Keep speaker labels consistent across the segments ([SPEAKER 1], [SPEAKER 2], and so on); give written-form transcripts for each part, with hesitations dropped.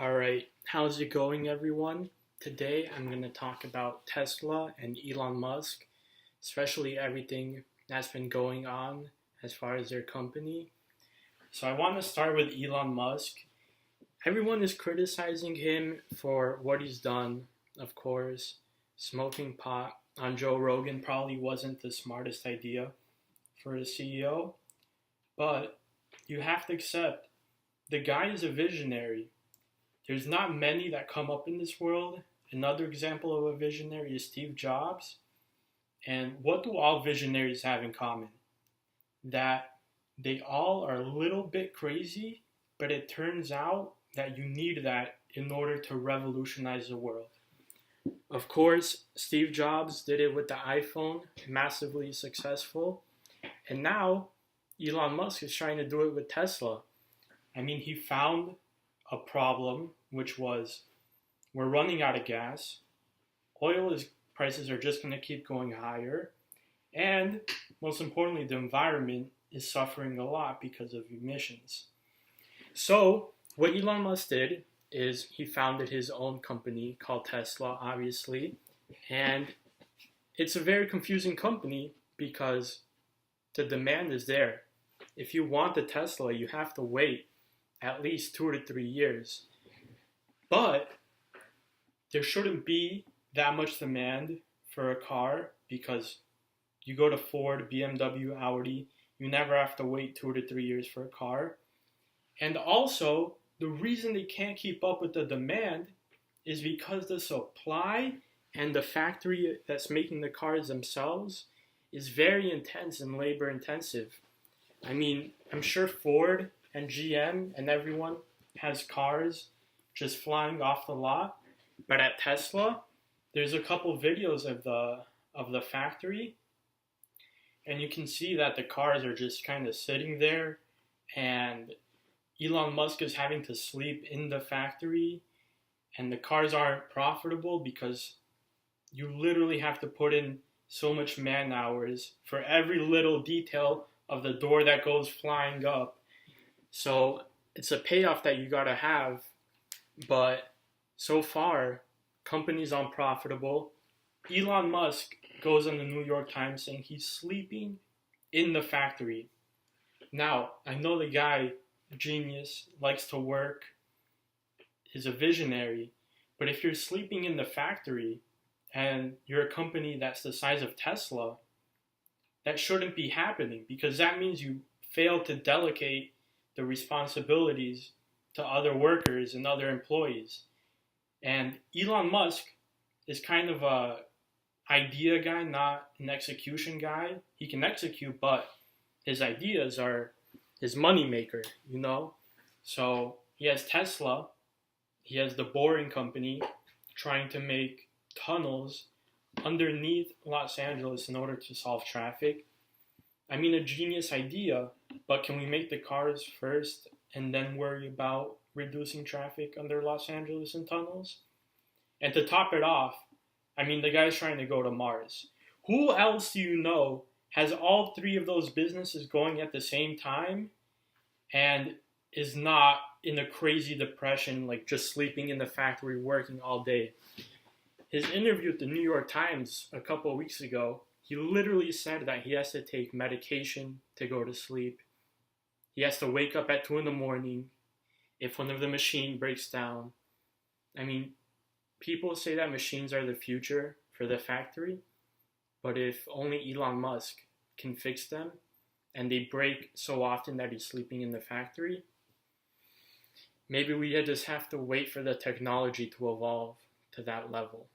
[SPEAKER 1] All right, how's it going, everyone? Today I'm going to talk about Tesla and Elon Musk, especially everything that's been going on as far as their company. So, I want to start with Elon Musk. Everyone is criticizing him for what he's done, of course. Smoking pot on Joe Rogan probably wasn't the smartest idea for a CEO, but you have to accept the guy is a visionary. There's not many that come up in this world. Another example of a visionary is Steve Jobs. And what do all visionaries have in common? That they all are a little bit crazy, but it turns out that you need that in order to revolutionize the world. Of course, Steve Jobs did it with the iPhone, massively successful. And now Elon Musk is trying to do it with Tesla. I mean, he found a problem, which was we're running out of gas. Prices are just going to keep going higher. And most importantly, the environment is suffering a lot because of emissions. So, what Elon Musk did is he founded his own company called Tesla, obviously. And it's a very confusing company because the demand is there. If you want a Tesla, you have to wait at least 2 to 3 years. But there shouldn't be that much demand for a car because you go to Ford, BMW, Audi, you never have to wait 2 to 3 years for a car. And also, the reason they can't keep up with the demand is because the supply and the factory that's making the cars themselves is very intense and labor intensive. I mean, I'm sure Ford and GM and everyone has cars just flying off the lot. But at Tesla, there's a couple videos of the factory, and you can see that the cars are just kind of sitting there, and Elon Musk is having to sleep in the factory, and the cars aren't profitable because you literally have to put in so much man hours for every little detail of the door that goes flying up. So it's a payoff that you gotta have, but so far, company's unprofitable. Elon Musk goes on the New York Times saying he's sleeping in the factory. Now, I know the guy, genius, likes to work, is a visionary, but if you're sleeping in the factory and you're a company that's the size of Tesla, that shouldn't be happening because that means you fail to delegate the responsibilities to other workers and other employees. And Elon Musk is kind of a idea guy, not an execution guy. He can execute, but his ideas are his moneymaker, you know? So he has Tesla, he has the Boring Company trying to make tunnels underneath Los Angeles in order to solve traffic. I mean, a genius idea, but can we make the cars first and then worry about reducing traffic under Los Angeles and tunnels? And to top it off, I mean, the guy's trying to go to Mars. Who else do you know has all three of those businesses going at the same time and is not in a crazy depression, like just sleeping in the factory, working all day? His interview with the New York Times a couple of weeks ago, he literally said that he has to take medication to go to sleep. He has to wake up at 2 in the morning if one of the machines breaks down. I mean, people say that machines are the future for the factory, but if only Elon Musk can fix them and they break so often that he's sleeping in the factory, maybe we just have to wait for the technology to evolve to that level.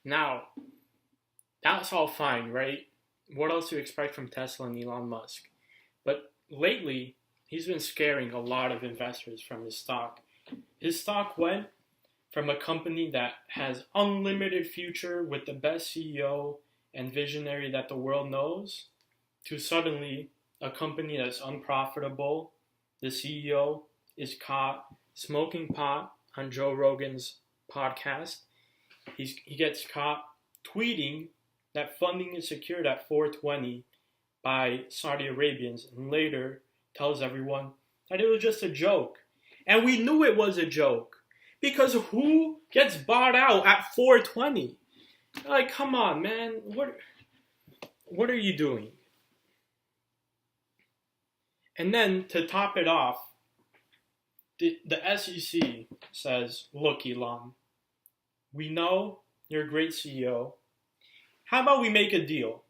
[SPEAKER 1] Now, that's all fine, right? What else do you expect from Tesla and Elon Musk? But lately, he's been scaring a lot of investors from his stock. His stock went from a company that has unlimited future with the best CEO and visionary that the world knows to suddenly a company that's unprofitable. The CEO is caught smoking pot on Joe Rogan's podcast. He gets caught tweeting that funding is secured at 420 by Saudi Arabians and later tells everyone that it was just a joke. And we knew it was a joke. Because who gets bought out at 420? Like, come on, man. What are you doing? And then to top it off, the SEC says, look, Elon, we know you're a great CEO. How about we make a deal?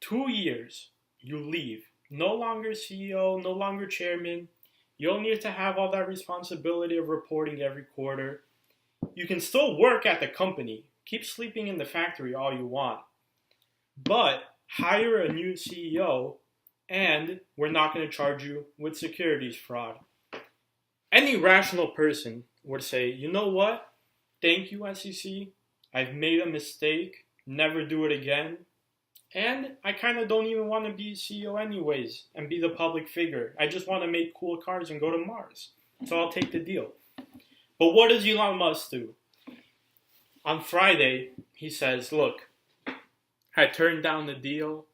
[SPEAKER 1] 2 years, you leave. No longer CEO, no longer chairman. You don't need to have all that responsibility of reporting every quarter. You can still work at the company. Keep sleeping in the factory all you want. But hire a new CEO, and we're not going to charge you with securities fraud. Any rational person would say, you know what? Thank you, SEC. I've made a mistake. Never do it again. And I kind of don't even want to be CEO anyways and be the public figure. I just want to make cool cars and go to Mars. So I'll take the deal. But what does Elon Musk do? On Friday, he says, look, I turned down the deal.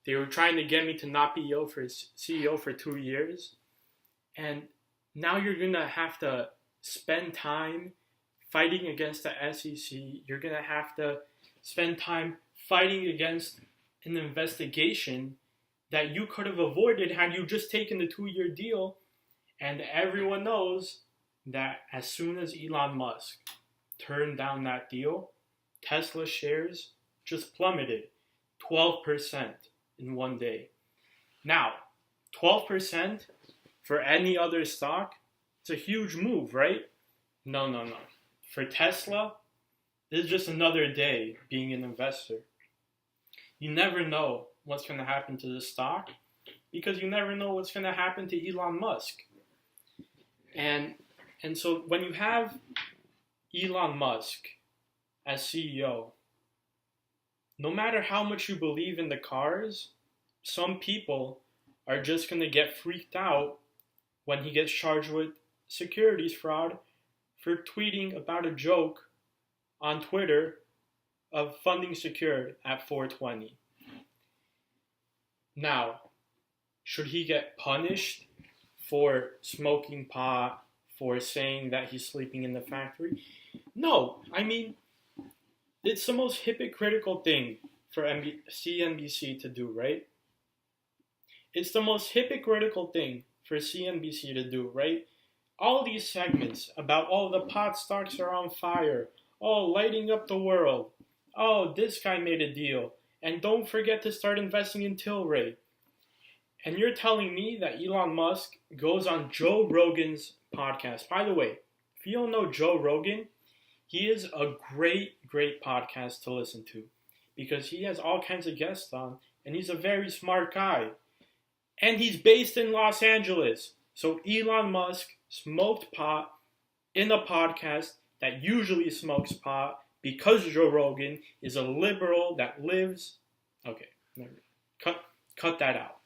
[SPEAKER 1] They were trying to get me to not be CEO for 2 years. And now you're going to have to spend time fighting against the SEC. You're going to have to spend time fighting against an investigation that you could have avoided had you just taken the 2-year deal. And everyone knows that as soon as Elon Musk turned down that deal, Tesla shares just plummeted 12% in one day. Now, 12% for any other stock, it's a huge move, right? No. For Tesla, this is just another day being an investor. You never know what's going to happen to the stock because you never know what's going to happen to Elon Musk. And so when you have Elon Musk as CEO, no matter how much you believe in the cars, some people are just going to get freaked out when he gets charged with securities fraud for tweeting about a joke on Twitter of funding secured at 420. Now, should he get punished for smoking pot, for saying that he's sleeping in the factory? No, I mean, it's the most hypocritical thing for CNBC to do, right? It's the most hypocritical thing for CNBC to do, right? All these segments about, oh, the pot stocks are on fire, oh, lighting up the world, oh, this guy made a deal, and don't forget to start investing in Tilray. And you're telling me that Elon Musk goes on Joe Rogan's podcast. By the way, if you don't know Joe Rogan, he is a great podcast to listen to because he has all kinds of guests on, and he's a very smart guy. And he's based in Los Angeles. So Elon Musk smoked pot in a podcast that usually smokes pot because Joe Rogan is a liberal that lives... Okay, cut that out.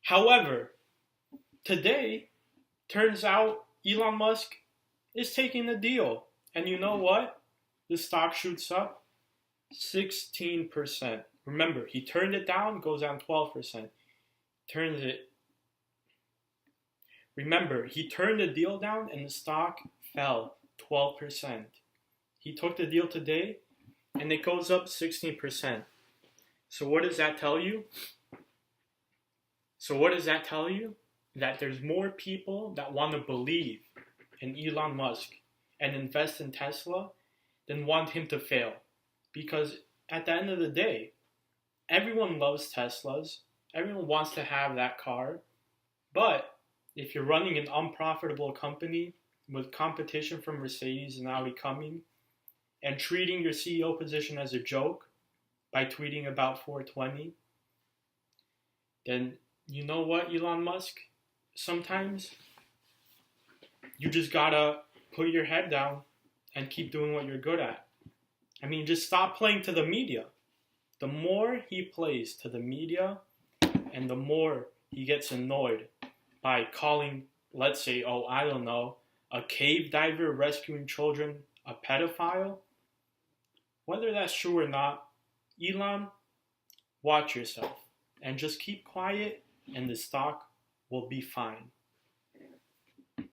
[SPEAKER 1] However, today, turns out Elon Musk is taking the deal. And you know what? The stock shoots up 16%. Remember, he turned it down, goes down 12%. Remember, he turned the deal down and the stock fell 12%. He took the deal today and it goes up 16%. So what does that tell you? That there's more people that want to believe in Elon Musk and invest in Tesla than want him to fail. Because at the end of the day, everyone loves Teslas. Everyone wants to have that car. But if you're running an unprofitable company with competition from Mercedes and Audi coming and treating your CEO position as a joke by tweeting about 420, then you know what, Elon Musk? Sometimes you just gotta put your head down and keep doing what you're good at. I mean, just stop playing to the media. The more he plays to the media and the more he gets annoyed by calling, let's say, a cave diver rescuing children a pedophile, whether that's true or not, Elon, watch yourself and just keep quiet and the stock will be fine.